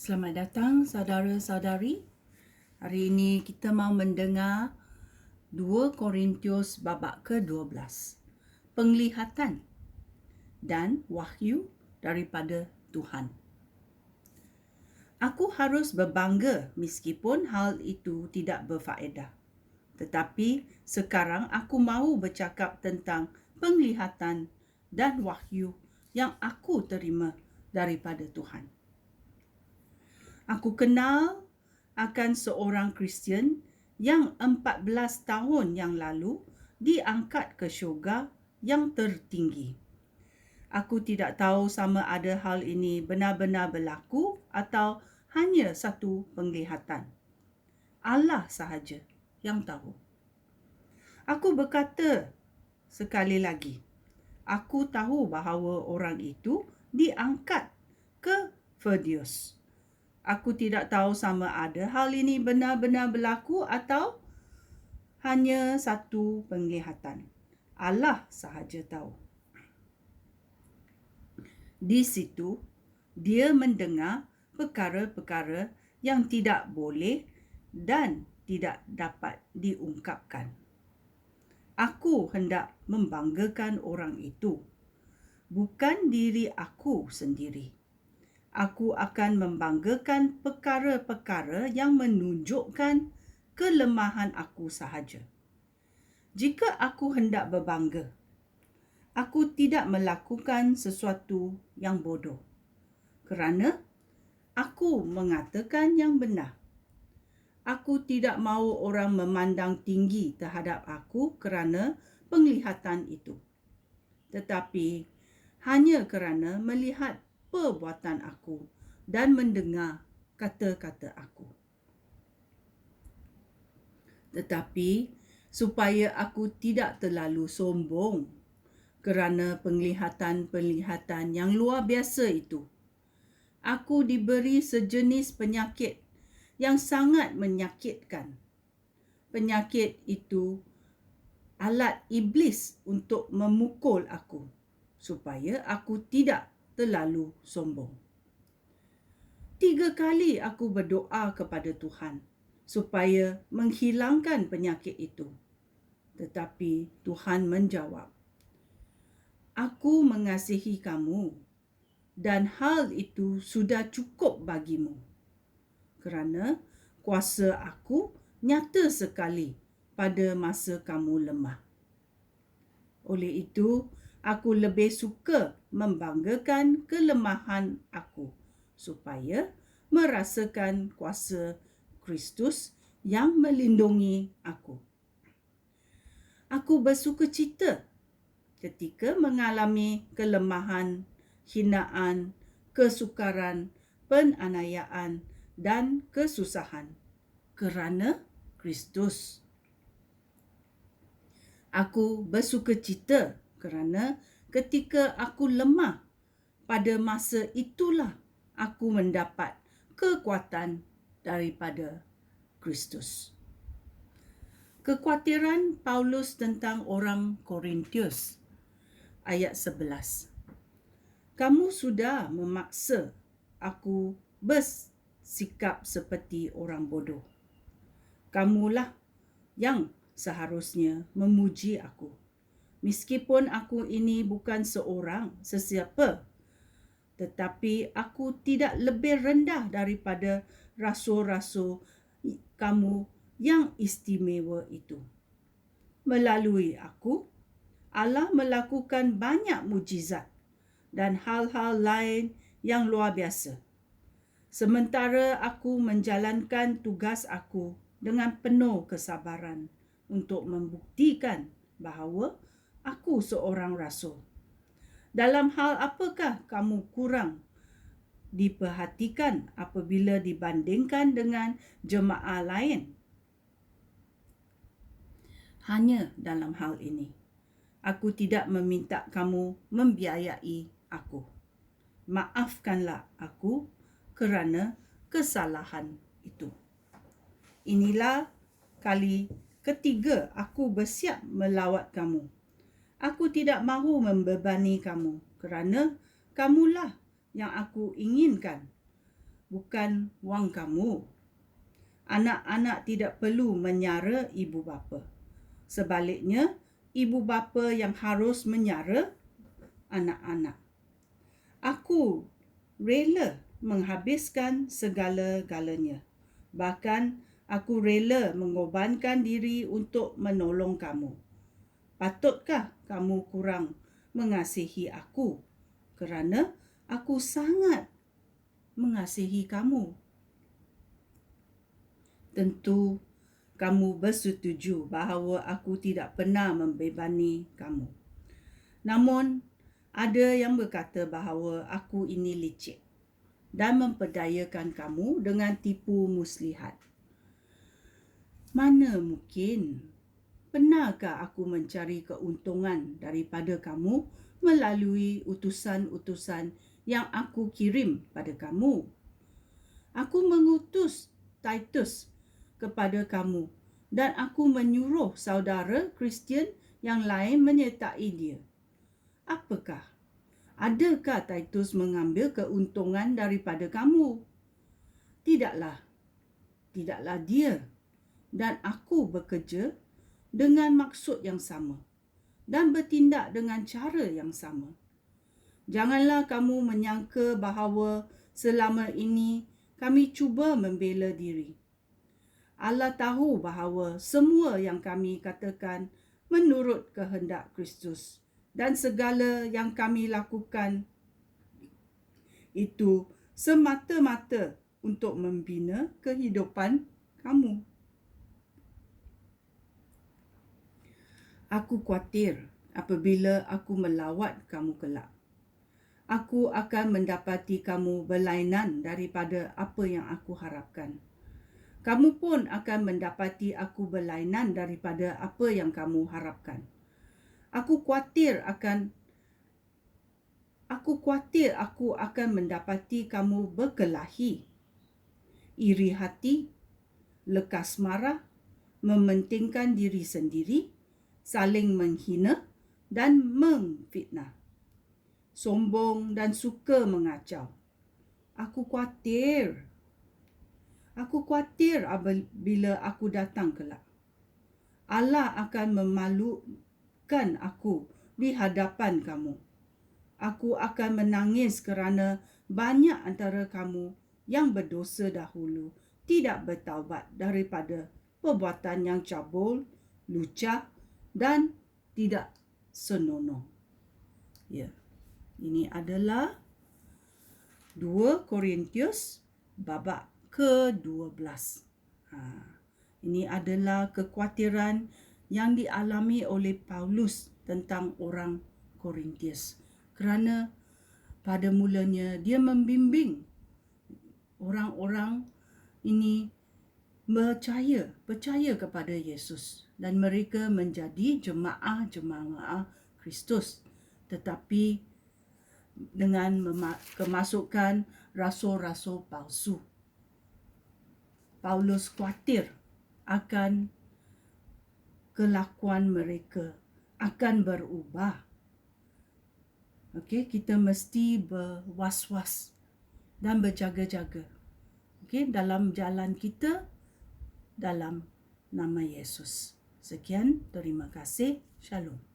Selamat datang saudara-saudari. Hari ini kita mau mendengar 2 Korintius babak ke-12. Penglihatan dan wahyu daripada Tuhan. Aku harus berbangga meskipun hal itu tidak berfaedah. Tetapi sekarang aku mahu bercakap tentang penglihatan dan wahyu yang aku terima daripada Tuhan. Aku kenal akan seorang Kristian yang 14 tahun yang lalu diangkat ke syurga yang tertinggi. Aku tidak tahu sama ada hal ini benar-benar berlaku atau hanya satu penglihatan. Allah sahaja yang tahu. Aku berkata sekali lagi, aku tahu bahawa orang itu diangkat ke Firdaus. Aku tidak tahu sama ada hal ini benar-benar berlaku atau hanya satu penglihatan. Allah sahaja tahu. Di situ, dia mendengar perkara-perkara yang tidak boleh dan tidak dapat diungkapkan. Aku hendak membanggakan orang itu, bukan diri aku sendiri. Aku akan membanggakan perkara-perkara yang menunjukkan kelemahan aku sahaja. Jika aku hendak berbangga, aku tidak melakukan sesuatu yang bodoh, kerana aku mengatakan yang benar. Aku tidak mahu orang memandang tinggi terhadap aku kerana penglihatan itu, tetapi hanya kerana melihat perbuatan aku dan mendengar kata-kata aku. Tetapi supaya aku tidak terlalu sombong kerana penglihatan-penglihatan yang luar biasa itu, aku diberi sejenis penyakit yang sangat menyakitkan. Penyakit itu alat iblis untuk memukul aku, supaya aku tidak terlalu sombong. 3 kali aku berdoa kepada Tuhan supaya menghilangkan penyakit itu. Tetapi Tuhan menjawab, aku mengasihi kamu dan hal itu sudah cukup bagimu, kerana kuasa aku nyata sekali pada masa kamu lemah. Oleh itu, aku lebih suka membanggakan kelemahan aku, supaya merasakan kuasa Kristus yang melindungi aku. Aku bersukacita ketika mengalami kelemahan, hinaan, kesukaran, penganiayaan dan kesusahan kerana Kristus. Aku bersukacita kerana ketika aku lemah, pada masa itulah aku mendapat kekuatan daripada Kristus. Kekhawatiran Paulus tentang orang Korintius, ayat 11. Kamu sudah memaksa aku bersikap seperti orang bodoh. Kamulah yang seharusnya memuji aku, meskipun aku ini bukan seorang sesiapa, tetapi aku tidak lebih rendah daripada rasul-rasul kamu yang istimewa itu. Melalui aku, Allah melakukan banyak mujizat dan hal-hal lain yang luar biasa. Sementara aku menjalankan tugas aku dengan penuh kesabaran untuk membuktikan bahawa aku seorang rasul. Dalam hal apakah kamu kurang diperhatikan apabila dibandingkan dengan jemaah lain? Hanya dalam hal ini, aku tidak meminta kamu membiayai aku. Maafkanlah aku kerana kesalahan itu. Inilah kali ketiga aku bersiap melawat kamu. Aku tidak mahu membebani kamu kerana kamulah yang aku inginkan bukan wang kamu. Anak-anak tidak perlu menyara ibu bapa. Sebaliknya, ibu bapa yang harus menyara anak-anak. Aku rela menghabiskan segala-galanya. Bahkan aku rela mengorbankan diri untuk menolong kamu. Patutkah kamu kurang mengasihi aku? Kerana aku sangat mengasihi kamu. Tentu kamu bersetuju bahawa aku tidak pernah membebani kamu. Namun, ada yang berkata bahawa aku ini licik dan memperdayakan kamu dengan tipu muslihat. Mana mungkin? Pernahkah aku mencari keuntungan daripada kamu melalui utusan-utusan yang aku kirim pada kamu? Aku mengutus Titus kepada kamu dan aku menyuruh saudara Kristian yang lain menyertai dia. Apakah? Adakah Titus mengambil keuntungan daripada kamu? Tidaklah. Tidaklah dia. Dan aku bekerja dengan maksud yang sama dan bertindak dengan cara yang sama. Janganlah kamu menyangka bahawa selama ini kami cuba membela diri. Allah tahu bahawa semua yang kami katakan menurut kehendak Kristus dan segala yang kami lakukan itu semata-mata untuk membina kehidupan kamu. Aku khawatir apabila aku melawat kamu kelak. Aku akan mendapati kamu berlainan daripada apa yang aku harapkan. Kamu pun akan mendapati aku berlainan daripada apa yang kamu harapkan. Aku khawatir aku akan mendapati kamu berkelahi, iri hati, lekas marah, mementingkan diri sendiri, saling menghina dan memfitnah, sombong dan suka mengacau. Aku khawatir apabila aku datang kelak. Allah akan memalukan aku di hadapan kamu. Aku akan menangis kerana banyak antara kamu yang berdosa dahulu tidak bertaubat daripada perbuatan yang cabul, lucah dan tidak senonoh. Ya. Ini adalah 2 Korintius babak ke-12. Ini adalah kekhawatiran yang dialami oleh Paulus tentang orang Korintius. Kerana pada mulanya dia membimbing orang-orang ini percaya kepada Yesus dan mereka menjadi jemaah-jemaah Kristus. Tetapi dengan kemasukan rasul-rasul palsu, Paulus khawatir akan kelakuan mereka akan berubah. Okey, kita mesti berwas-was dan berjaga-jaga. Okey, dalam jalan kita dalam nama Yesus. Sekian, terima kasih. Shalom.